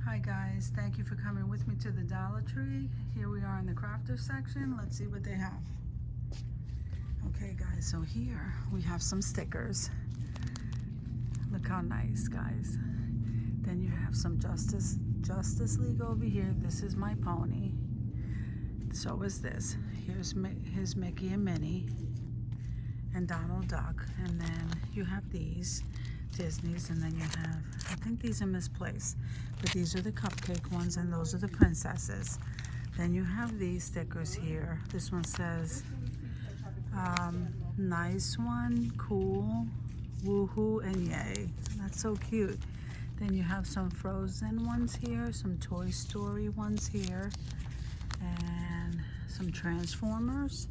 Hi guys, thank you for coming with me to the Dollar Tree. Here we are in the crafter section. Let's see what they have. Okay guys, so here we have some stickers. Look how nice, guys. Then you have some Justice League over here. This is my pony. So is this. Here's Mickey and Minnie and Donald Duck. And then you have these Disney's, and then you have, I think these are misplaced, but these are the cupcake ones and those are the princesses. Then you have these stickers here. This one says nice one, cool, woohoo, and yay. That's so cute. Then you have some Frozen ones here, some Toy Story ones here, and some Transformers.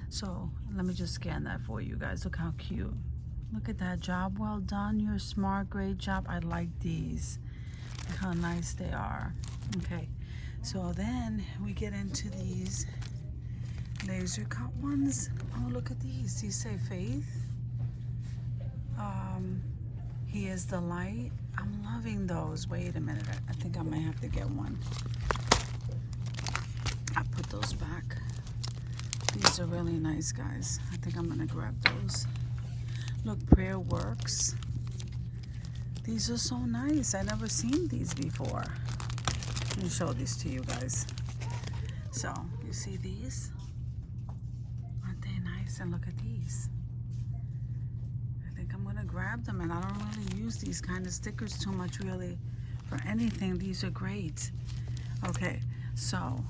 So let me just scan that for you guys. Look how cute. Look at that. Job well done. You're smart. Great job. I like these. Look how nice they are. Okay. So then we get into these laser cut ones. Oh, look at these. These say faith. He is the light. I'm loving those. Wait a minute. I think I might have to get one. I'll put those back. These are really nice, guys. I think I'm going to grab those. Look, prayer works. These are so nice. I never seen these before. Let me show these to you guys. So, you see these? Aren't they nice? And look at these. I think I'm going to grab them, and I don't really use these kind of stickers too much, really, for anything. These are great. Okay, so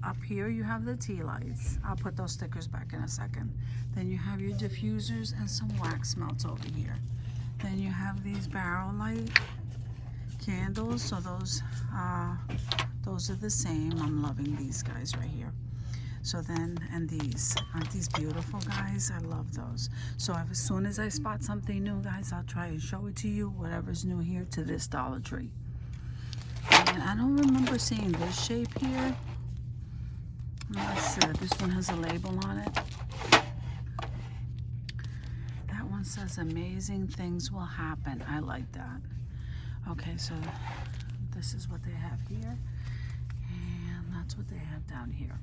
up here you have the tea lights. I'll put those stickers back in a second. Then you have your diffusers and some wax melts over here. Then you have these barrel light candles. So those are the same. I'm loving these guys right here. So then, and these, aren't these beautiful, guys? I love those. So as soon as I spot something new, guys, I'll try and show it to you, whatever's new here to this Dollar Tree. And I don't remember seeing this shape here. I'm not sure. This one has a label on it. That one says amazing things will happen. I like that. Okay, so this is what they have here. And that's what they have down here.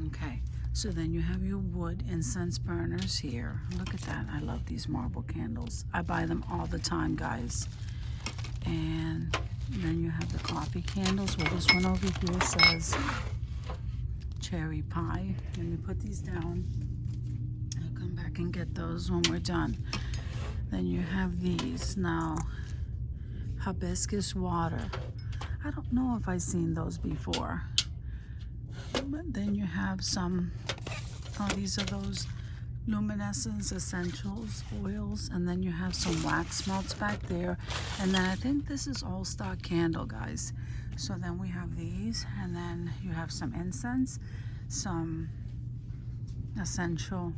Okay, so then you have your wood incense burners here. Look at that. I love these marble candles. I buy them all the time, guys. And then you have the coffee candles. Well, this one over here says cherry pie. Let me put these down. I'll come back and get those when we're done. Then you have these. Now, hibiscus water. I don't know if I've seen those before. But then you have some, oh, these are those luminescence essentials oils, and then you have some wax melts back there, and then I think this is all stock candle, guys. So then we have these, and then you have some incense, some essential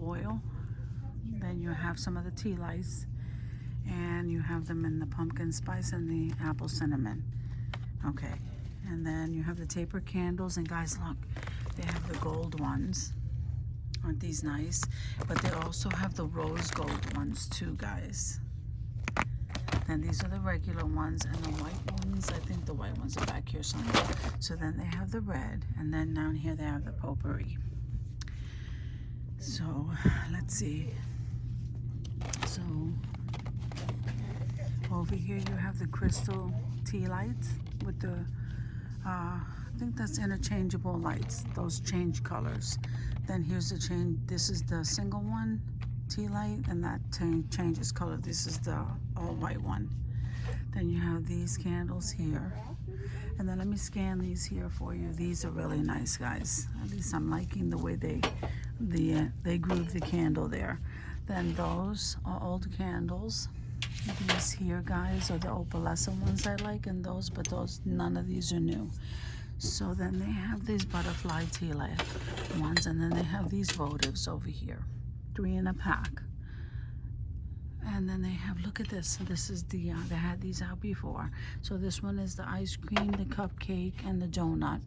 oil, then you have some of the tea lights, and you have them in the pumpkin spice and the apple cinnamon. Okay, and then you have the taper candles, and guys, look, they have the gold ones. Aren't these nice? But they also have the rose gold ones too, guys. Then these are the regular ones, and the white ones, I think the white ones are back here somewhere. So then they have the red, and then down here they have the potpourri. So let's see. So over here you have the crystal tea lights with the I think that's interchangeable lights. Those change colors. Then here's the change. This is the single one tea light, and that changes color. This is the all white one. Then you have these candles here, and then let me scan these here for you. These are really nice, guys. At least I'm liking the way they groove the candle there. Then those are old candles. These here, guys, are the opalescent ones I like, and those, but those, none of these are new. So then they have these butterfly tea light ones, and then they have these votives over here, 3 in a pack. And then they have, look at this. This is the, they had these out before. So this one is the ice cream, the cupcake, and the donut.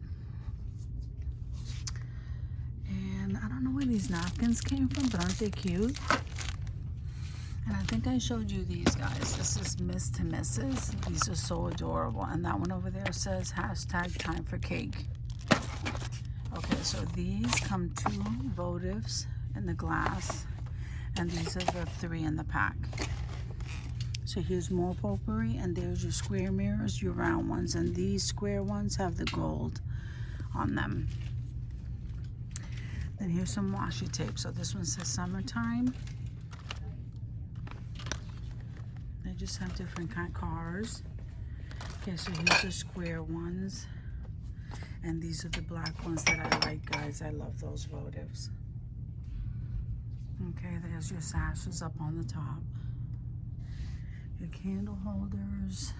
And I don't know where these napkins came from, but aren't they cute? And I think I showed you these guys. This is Miss to Mrs. These are so adorable. And that one over there says hashtag time for cake. Okay, so these come 2 votives in the glass. And these are the 3 in the pack. So here's more potpourri, and there's your square mirrors, your round ones. And these square ones have the gold on them. Then here's some washi tape. So this one says summertime. They just have different kind of cars. Okay, so here's the square ones. And these are the black ones that I like, guys. I love those votives. Okay, there's your sashes up on the top. Your candle holders.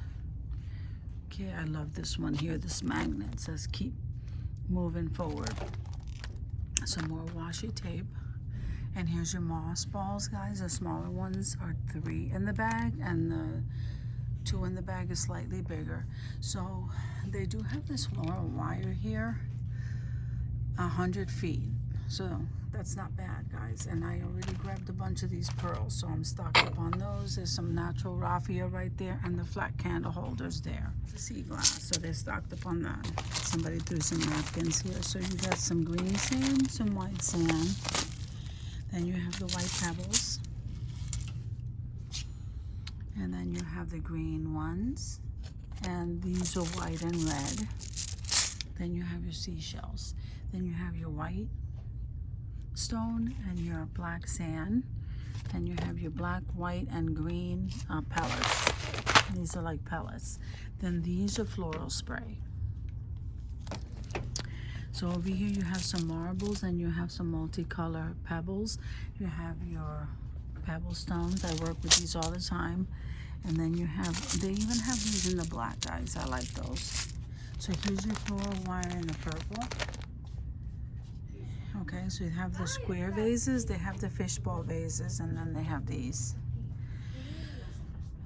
Okay, I love this one here. This magnet says keep moving forward. Some more washi tape. And here's your moss balls, guys. The smaller ones are 3 in the bag, and the 2 in the bag is slightly bigger. So they do have this floral wire here, 100 feet. So that's not bad, guys. And I already grabbed a bunch of these pearls, so I'm stocked up on those. There's some natural raffia right there, and the flat candle holders there. The sea glass, so they're stocked up on that. Somebody threw some napkins here. So you got some green sand, some white sand. Then you have the white pebbles. And then you have the green ones. And these are white and red. Then you have your seashells. Then you have your white stone and your black sand. And you have your black, white, and green pellets. These are like pellets. Then these are floral spray. So over here you have some marbles, and you have some multicolor pebbles. You have your pebble stones. I work with these all the time. And then you have, they even have these in the black, guys. I like those. So here's your floral wire in the purple. Okay, so you have the square vases. They have the fishbowl vases, and then they have these.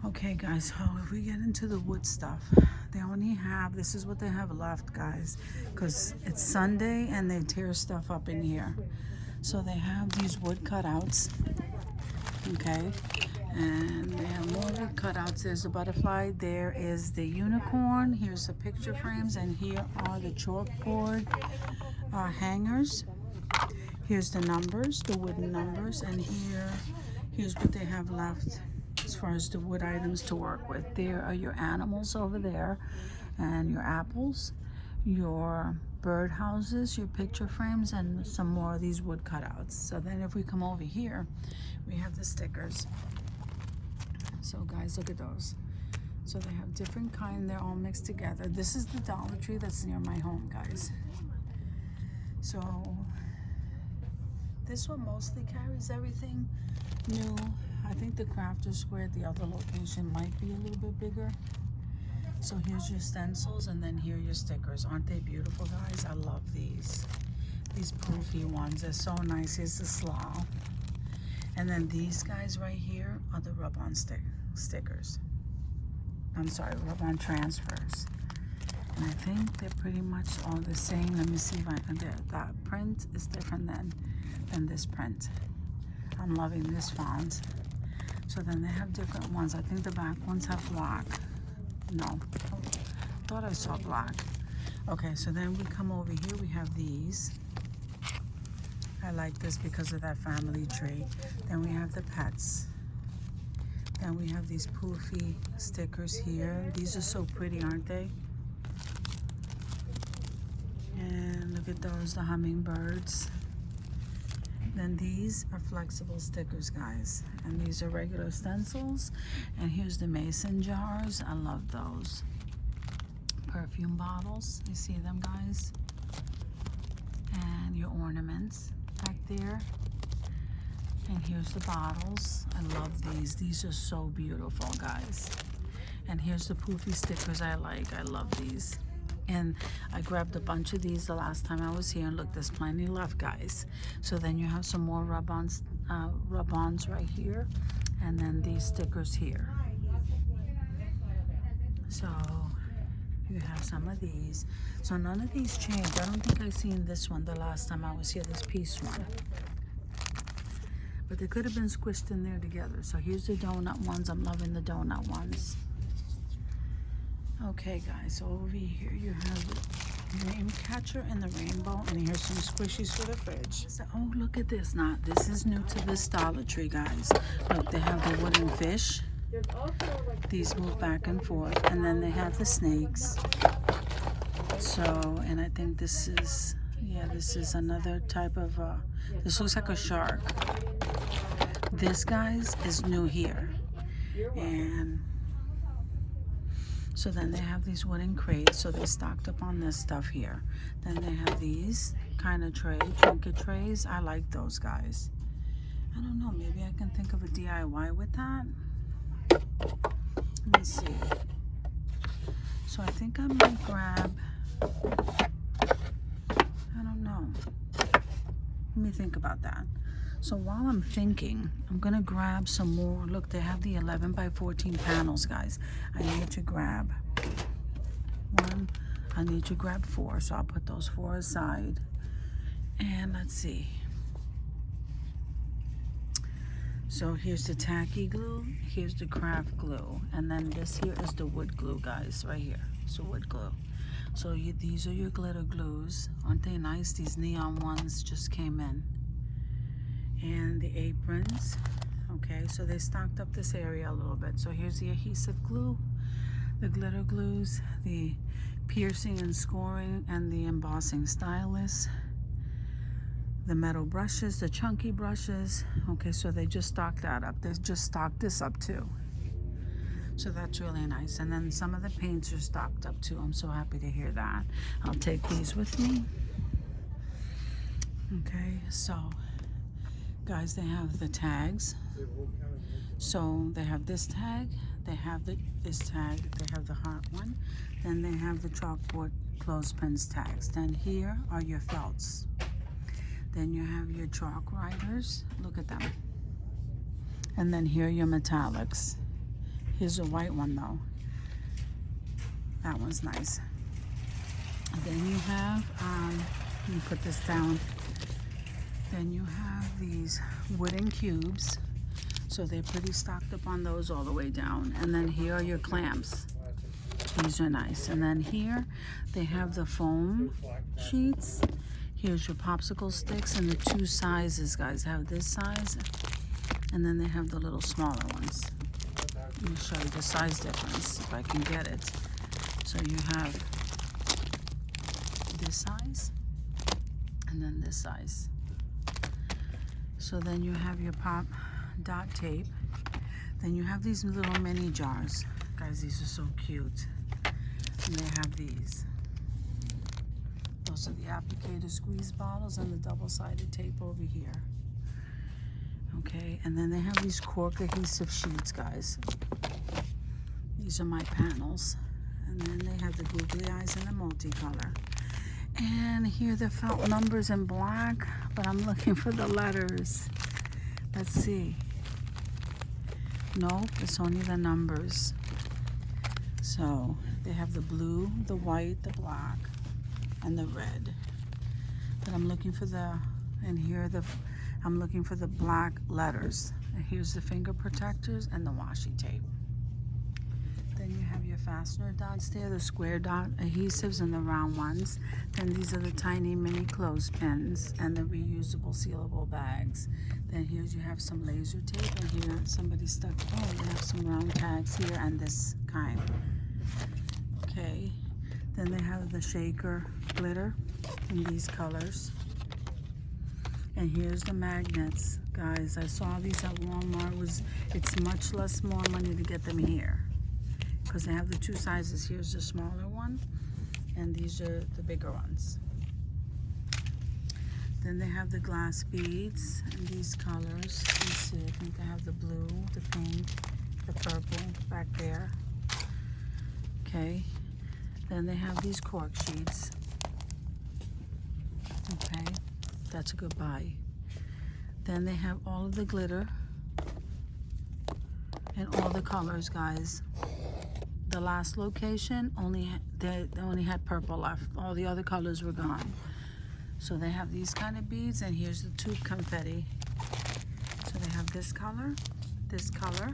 Okay, guys, so if we get into the wood stuff, they only have, this is what they have left, guys, because it's Sunday and they tear stuff up in here. So they have these wood cutouts, okay, and they have more wood cutouts. There's the butterfly, there is the unicorn, here's the picture frames, and here are the chalkboard hangers. Here's the numbers, the wooden numbers, and here's what they have left as far as the wood items to work with. There are your animals over there, and your apples, your bird houses, your picture frames, and some more of these wood cutouts. So then if we come over here, we have the stickers. So guys, look at those. So they have different kind, they're all mixed together. This is the Dollar Tree that's near my home, guys. So this one mostly carries everything new. I think the Crafter Square at the other location might be a little bit bigger. So here's your stencils, and then here are your stickers. Aren't they beautiful, guys? I love these. These poofy ones, they're so nice. Here's the slaw. And then these guys right here are the rub-on stickers. I'm sorry, rub-on transfers. And I think they're pretty much all the same. Let me see if that print is different than this print. I'm loving this font. So then they have different ones. I think the back ones have black. No, I thought I saw black. Okay, so then we come over here, we have these. I like this because of that family tree. Then we have the pets. Then we have these poofy stickers here. These are so pretty, aren't they? And look at those, the hummingbirds. Then these are flexible stickers, guys. And these are regular stencils. And here's the mason jars. I love those. Perfume bottles. You see them, guys? And your ornaments back there. And here's the bottles. I love these. These are so beautiful, guys. And here's the poofy stickers I like. I love these. And I grabbed a bunch of these the last time I was here, and look, there's plenty left, guys. So then you have some more rub-ons right here, and then these stickers here. So you have some of these. So none of these changed. I don't think I seen this one the last time I was here, this piece one. but they could have been squished in there together. So here's the donut ones. I'm loving the donut ones. Okay, guys, so over here you have the rain catcher and the rainbow, and here's some squishies for the fridge. So, oh, look at this. Now, this is new to this Dollar Tree, guys. Look, they have the wooden fish. These move back and forth, and then they have the snakes. So, and I think this is, yeah, this is another type of, this looks like a shark. This, guys, is new here. And so then they have these wooden crates, so they stocked up on this stuff here. Then they have these kind of trinket trays. I like those, guys. I don't know, maybe I can think of a DIY with that. Let me see. So I think I might grab, I don't know. Let me think about that. So while I'm thinking, I'm gonna grab some more. Look, they have the 11 by 14 panels, guys. I need to grab one. I need to grab 4, so I'll put those 4 aside. And let's see. So here's the tacky glue, here's the craft glue, and then this here is the wood glue, guys, right here. So wood glue. So these are your glitter glues. Aren't they nice? These neon ones just came in. And the aprons. Okay, so they stocked up this area a little bit. So here's the adhesive glue, the glitter glues, the piercing and scoring, and the embossing stylus, the metal brushes, the chunky brushes. Okay, so they just stocked that up. They just stocked this up too. So that's really nice. And then some of the paints are stocked up too. I'm so happy to hear that. I'll take these with me. Okay, so guys, they have the tags. So they have this tag, they have this tag, they have the heart one, then they have the chalkboard clothespins tags. Then here are your felts. Then you have your chalk writers, look at them. And then here are your metallics. Here's a white one though. That one's nice. And then you have, let me put this down. Then you have these wooden cubes. So they're pretty stocked up on those all the way down. And then here are your clamps. These are nice. And then here they have the foam sheets. Here's your popsicle sticks and the 2 sizes, guys. They have this size, and then they have the little smaller ones. Let me show you the size difference if I can get it. So you have this size and then this size. So then you have your pop dot tape. Then you have these little mini jars. Guys, these are so cute. And they have these. Those are the applicator squeeze bottles and the double-sided tape over here. Okay, and then they have these Cork adhesive sheets, guys. These are my panels. And then they have the googly eyes and the multicolor. And here the felt numbers in black, but I'm looking for the letters. Let's see. Nope, it's only the numbers. So they have the blue, the white, the black, and the red. But I'm looking for the, and here I'm looking for the black letters. And here's the finger protectors and the washi tape. Then you have your fastener dots there, the square dot adhesives and the round ones. Then these are the tiny mini clothespins and the reusable sealable bags. Then here's you have some laser tape, and here somebody stuck, oh, you have some round tags here and this kind. Okay, then they have the shaker glitter in these colors. And here's the magnets. Guys, I saw these at Walmart. It's much less more money to get them here, because they have the 2 sizes. Here's the smaller one, and these are the bigger ones. Then they have the glass beads in these colors. Let's see, I think they have the blue, the pink, the purple back there. Okay, then they have these cork sheets. Okay, that's a good buy. Then they have all of the glitter and all the colors, guys. The last location they only had purple left. All the other colors were gone. So they have these kind of beads, and here's the tube confetti. So they this color, this color,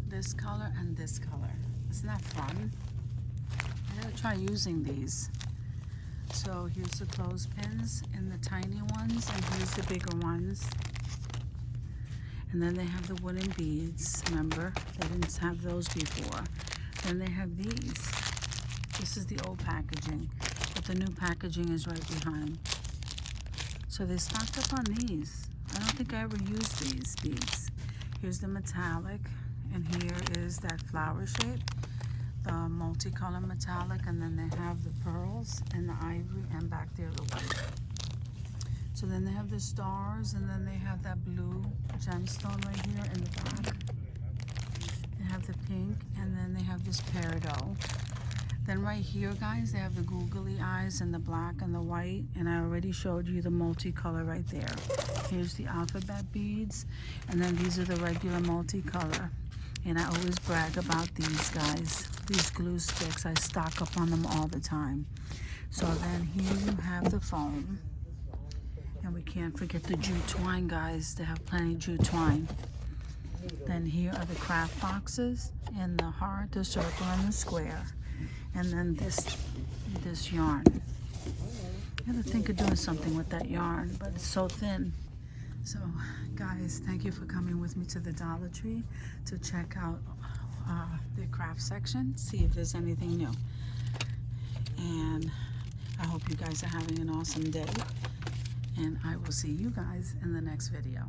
this color, and this color. Isn't that fun? I gotta try using these. So here's the clothespins in the tiny ones, and here's the bigger ones. And then they have the wooden beads. Remember, they didn't have those before. Then they have these. This is the old packaging, but the new packaging is right behind. So they stocked up on these. I don't think I ever used these beads. Here's the metallic, and here is that flower shape, the multicolored metallic, and then they have the pearls and the ivory, and back there the white. So then they have the stars, and then they have that blue gemstone right here in the back. They have the pink, and then they have this peridot. Then right here, guys, they have the googly eyes and the black and the white, and I already showed you the multicolor right there. Here's the alphabet beads, and then these are the regular multicolor. And I always brag about these, guys. These glue sticks, I stock up on them all the time. So then here you have the foam. And we can't forget the jute twine, guys. They have plenty of jute twine. Then here are the craft boxes in the heart, the circle, and the square. And then this yarn. I gotta think of doing something with that yarn, but it's so thin. So, guys, thank you for coming with me to the Dollar Tree to check out the craft section, see if there's anything new. And I hope you guys are having an awesome day. And I will see you guys in the next video.